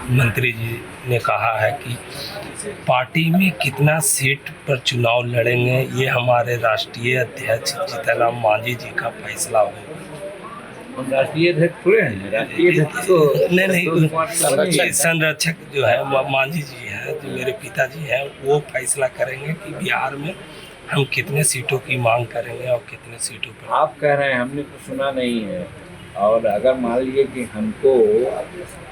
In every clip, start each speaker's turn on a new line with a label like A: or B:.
A: मंत्री जी ने कहा है कि पार्टी में कितना सीट पर चुनाव लड़ेंगे ये हमारे राष्ट्रीय अध्यक्ष जीतन राम मांझी जी का फैसला होगा।
B: हम राष्ट्रीय अध्यक्ष थोड़े हैं, राष्ट्रीय अध्यक्ष तो
A: नहीं, संरक्षक जो है मांझी जी है, जो मेरे पिताजी हैं, वो फैसला करेंगे कि बिहार में हम कितने सीटों की मांग करेंगे और कितने सीटों पर।
B: आप कह रहे हैं, हमने तो सुना नहीं है। और अगर मान लीजिए कि हमको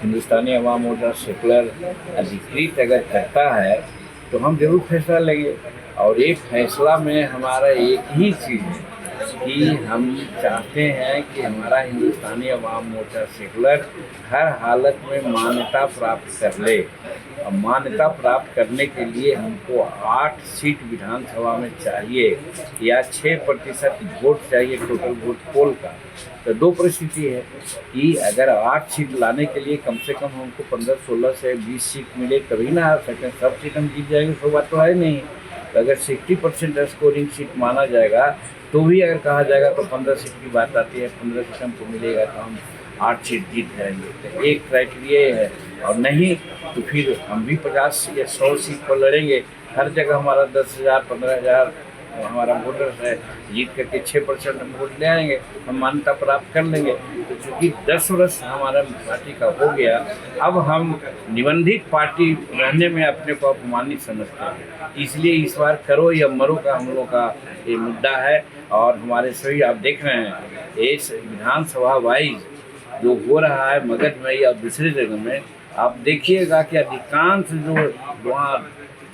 B: हिंदुस्तानी अवाम मोर्चा सेकुलर अधिकृत अगर करता है तो हम जरूर फैसला लेंगे। और एक फैसला में हमारा एक ही चीज़ है कि हम चाहते हैं कि हमारा हिंदुस्तानी अवाम मोर्चा सेकुलर हर हालत में मान्यता प्राप्त कर ले। और मान्यता प्राप्त करने के लिए हमको 8 सीट विधानसभा में चाहिए या 6% वोट चाहिए टोटल वोट पोल का। तो दो परिस्थिति है कि अगर 8 सीट लाने के लिए कम से कम हमको 15-16 से 20 सीट मिले तभी ना आ सकें। सब सीट हम जीत जाएंगे, सो बात तो है नहीं। तो अगर 60% स्कोरिंग सीट माना जाएगा तो भी अगर कहा जाएगा तो 15 सीट की बात आती है। 15 सीट हमको मिलेगा तो हम 8 सीट जीत जाएंगे। तो एक क्राइटेरिया है। और नहीं तो फिर हम भी 50 या 100 सीट पर लड़ेंगे। हर जगह हमारा 10,000 15,000 हमारा वोटर्स है, जीत करके 6% वोट ले आएंगे, हम मान्यता प्राप्त कर लेंगे। तो चूँकि 10 वर्ष हमारा पार्टी का हो गया, अब हम निबंधित पार्टी रहने में अपने को अपमानित समझते हैं। इसलिए इस बार करो या मरो का हम लोग का ये मुद्दा है। और हमारे सभी आप देख रहे हैं इस विधानसभा वाइज जो हो रहा है मगध में या दूसरी जगह में, आप देखिएगा कि अधिकांश जो वहाँ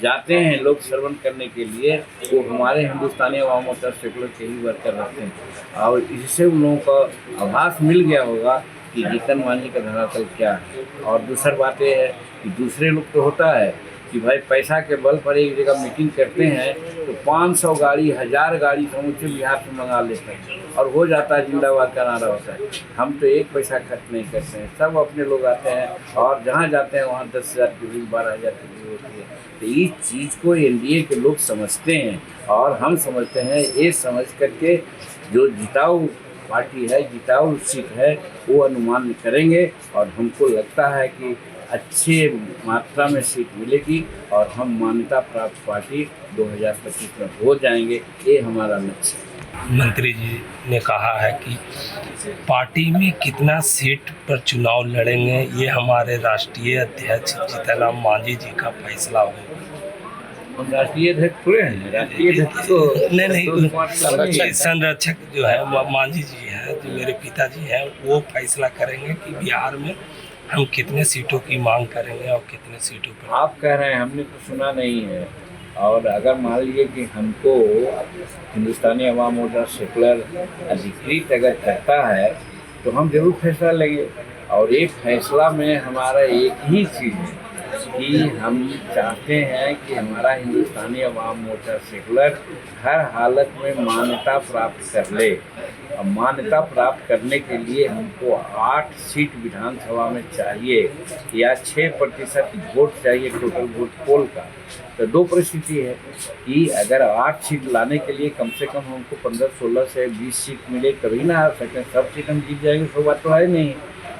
B: जाते हैं लोग श्रवण करने के लिए, वो हमारे हिंदुस्तानी अवाम मोर्चा सेकुलर के ही वर्कर रहते हैं। और इससे उन लोगों का आभास मिल गया होगा कि जीतन मांझी का धरातल क्या है। और दूसरी बात यह है कि दूसरे लोग तो होता है कि भाई पैसा के बल पर एक जगह मीटिंग करते हैं तो 500 गाड़ी 1000 गाड़ी समूचे बिहार से मंगा लेते हैं और हो जाता है, जिंदाबाद का नारा होता है। हम तो एक पैसा खर्च नहीं करते हैं, सब अपने लोग आते हैं और जहाँ जाते हैं वहाँ 10,000 की भीड़ 12,000 की भीड़ होती है। तो इस चीज़ को एनडीए के लोग समझते हैं और हम समझते हैं। ये समझ करके जो जिताऊ पार्टी है, जिताऊ सीट है, वो अनुमान करेंगे और हमको लगता है कि अच्छे मात्रा में सीट मिलेगी और हम मान्यता प्राप्त पार्टी 2025 में हो जाएंगे। ये हमारा लक्ष्य है।
A: मंत्री जी ने कहा है कि पार्टी में कितना सीट पर चुनाव लड़ेंगे ये हमारे राष्ट्रीय अध्यक्ष जीतन राम मांझी जी का फैसला होगा।
B: हम राष्ट्रीय अध्यक्ष थोड़े हैं, राष्ट्रीय अध्यक्ष तो
A: नहीं, संरक्षक जो है मांझी जी है, जो मेरे पिताजी हैं, वो फैसला करेंगे कि बिहार में हम कितने सीटों की मांग करेंगे और कितने सीटों पर।
B: आप कह रहे हैं, हमने तो सुना नहीं है। और अगर मान लीजिए कि हमको हिंदुस्तानी अवाम मोर्चा सेकुलर अधिकृत अगर करता है तो हम जरूर फैसला लेंगे। और एक फैसला में हमारा एक ही चीज़ है कि हम चाहते हैं कि हमारा हिंदुस्तानी अवाम मोर्चा सेकुलर हर हालत में मान्यता प्राप्त कर ले। और मान्यता प्राप्त करने के लिए हमको 8 सीट विधानसभा में चाहिए या 6% वोट चाहिए टोटल वोट पोल का। तो दो परिस्थिति है कि अगर 8 सीट लाने के लिए कम से कम हमको 15-16 से 20 सीट मिले तभी ना आ सकें। सब सीट हम जीत जाएंगे, सो बात तो है नहीं।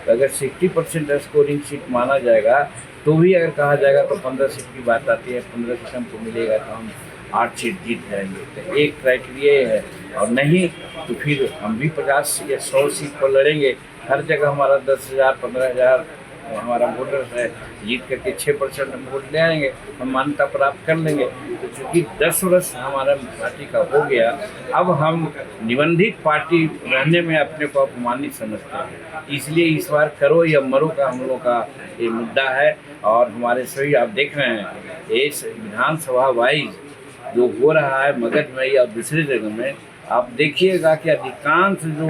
B: तो अगर 60% स्कोरिंग सीट माना जाएगा तो भी अगर कहा जाएगा तो 15 सीट की बात आती है। 15 सीट हमको मिलेगा तो हम 8 सीट जीत जाएंगे। तो एक क्राइटेरिया है। और नहीं तो फिर हम भी 50 या 100 सीट पर लड़ेंगे। हर जगह हमारा 10,000 15,000 हमारा वोटर्स है, जीत करके 6% वोट ले आएंगे, हम मान्यता प्राप्त कर लेंगे। तो चूँकि 10 वर्ष हमारा पार्टी का हो गया, अब हम निबंधित पार्टी रहने में अपने को अपमानित समझते हैं। इसलिए इस बार करो या मरो का हम लोग का ये मुद्दा है। और हमारे सभी आप देख रहे हैं इस विधानसभा वाइज जो हो रहा है मगध में या दूसरी जगह में, आप देखिएगा कि अधिकांश जो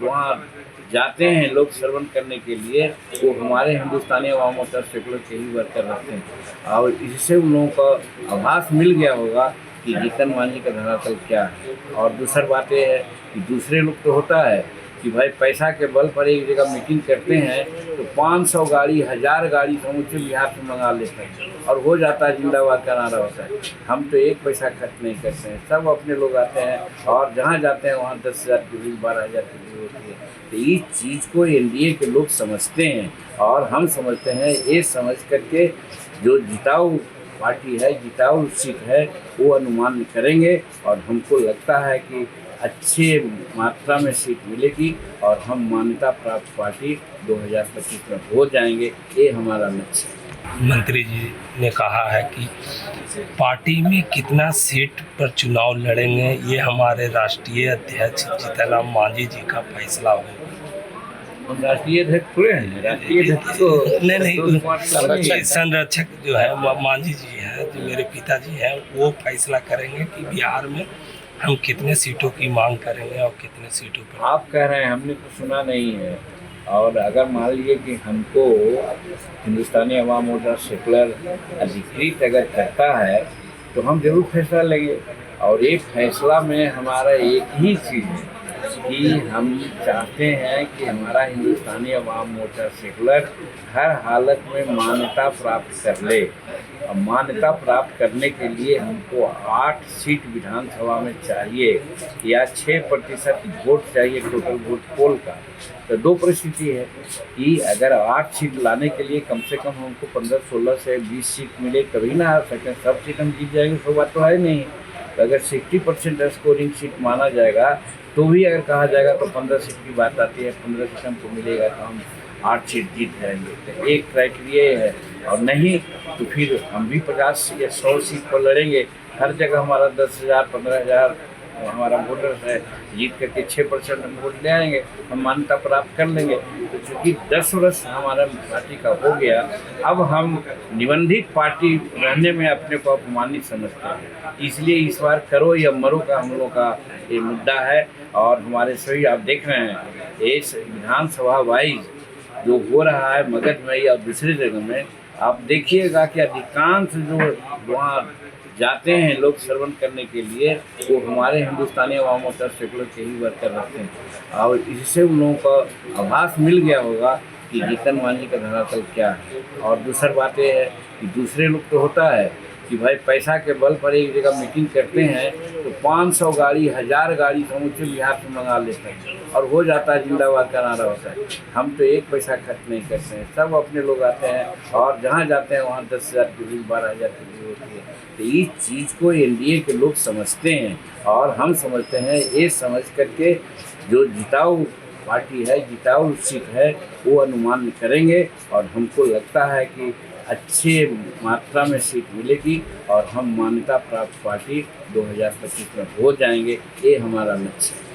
B: वहाँ जाते हैं लोग श्रवण करने के लिए, वो हमारे हिंदुस्तानी अवाम मोर्चा सेकुलर के ही वर्कर रहते हैं। और इससे उन लोगों का आभास मिल गया होगा कि जीतन मांझी का धरातल क्या है। और दूसरी बात यह है कि दूसरे लोग तो होता है कि भाई पैसा के बल पर एक जगह मीटिंग करते हैं तो 500 गाड़ी 1000 गाड़ी समूचे बिहार से मंगा लेते हैं और हो जाता है, जिंदाबाद का नारा होता है। हम तो एक पैसा खर्च नहीं करते हैं, सब अपने लोग आते हैं और जहाँ जाते हैं वहाँ 10,000 की भीड़ 12,000 की भीड़ होती है। तो इस चीज़ को एनडीए के लोग समझते हैं और हम समझते हैं ये समझ करके जो जिताऊ पार्टी है, जिताऊ सीट है, वो अनुमान करेंगे और हमको लगता है कि अच्छे मात्रा में सीट मिलेगी और हम मान्यता प्राप्त पार्टी 2025 में हो जाएंगे। ये हमारा लक्ष्य है।
A: मंत्री जी ने कहा है कि पार्टी में कितना सीट पर चुनाव लड़ेंगे ये हमारे राष्ट्रीय अध्यक्ष जीतन राम मांझी जी का फैसला होगा।
B: हम राष्ट्रीय अध्यक्ष थोड़े हैं, राष्ट्रीय अध्यक्ष तो
A: नहीं, संरक्षक जो है मांझी जी है, जो मेरे पिताजी हैं, वो फैसला करेंगे कि बिहार में हम कितने सीटों की मांग करेंगे और कितने सीटों पर।
B: आप कह रहे हैं, हमने तो सुना नहीं है। और अगर मान लीजिए कि हमको हिंदुस्तानी अवाम मोर्चा सेकुलर अधिकृत अगर करता है तो हम जरूर फैसला लेंगे। और एक फैसला में हमारा एक ही चीज़ है कि हम चाहते हैं कि हमारा हिंदुस्तानी अवाम मोर्चा सेकुलर हर हालत में मान्यता प्राप्त कर ले। और मान्यता प्राप्त करने के लिए हमको 8 सीट विधानसभा में चाहिए या 6% वोट चाहिए टोटल वोट पोल का। तो दो परिस्थिति है कि अगर 8 सीट लाने के लिए कम से कम हमको 15-16 से 20 सीट मिले तभी ना आ सकें। सब सीट हम जीत जाएंगे तो बात तो है नहीं। तो अगर 60% स्कोरिंग सीट माना जाएगा तो भी अगर कहा जाएगा तो 15 सीट की बात आती है। 15 सीट हमको मिलेगा तो हम 8 सीट जीत जाएंगे। तो एक क्राइटेरिया है। और नहीं तो फिर हम भी 50 या 100 सीट पर लड़ेंगे। हर जगह हमारा 10,000 15,000 हमारा वोटर है, जीत करके 6% हम वोट ले आएंगे, हम मान्यता प्राप्त कर लेंगे। तो चूँकि 10 वर्ष हमारा पार्टी का हो गया, अब हम निबंधित पार्टी रहने में अपने को अपमानित समझते हैं। इसलिए इस बार करो या मरो का हम लोग का ये मुद्दा है। और हमारे सभी आप देख रहे हैं इस विधानसभा वाइज जो हो रहा है मगध में और दूसरी जगह में, आप देखिएगा कि अधिकांश जो वहाँ जाते हैं लोग सर्वन करने के लिए वो हमारे हिंदुस्तानी अवाम मोर्चा सेकुलर के ही वर्कर रहते हैं। और इससे उन लोगों का आभास मिल गया होगा कि जीतन मांझी का धरातल क्या है। और दूसरी बात ये है कि दूसरे लोग तो होता है कि भाई पैसा के बल पर एक जगह मीटिंग करते हैं तो 500 गाड़ी 1000 गाड़ी समूचे बिहार से मंगा लेते हैं और हो जाता है, जिंदाबाद का नारा होता है। हम तो एक पैसा खर्च नहीं करते हैं, सब अपने लोग आते हैं और जहाँ जाते हैं वहाँ 10,000 की भीड़ 12,000 की भीड़ होती है। तो इस चीज़ को एनडीए के लोग समझते हैं और हम समझते हैं। ये समझ करके जो जिताऊ पार्टी है, जिताऊ सीट है, वो अनुमान करेंगे और हमको लगता है कि अच्छे मात्रा में सीट मिलेगी और हम मान्यता प्राप्त पार्टी 2025 में हो जाएंगे। ये हमारा लक्ष्य है।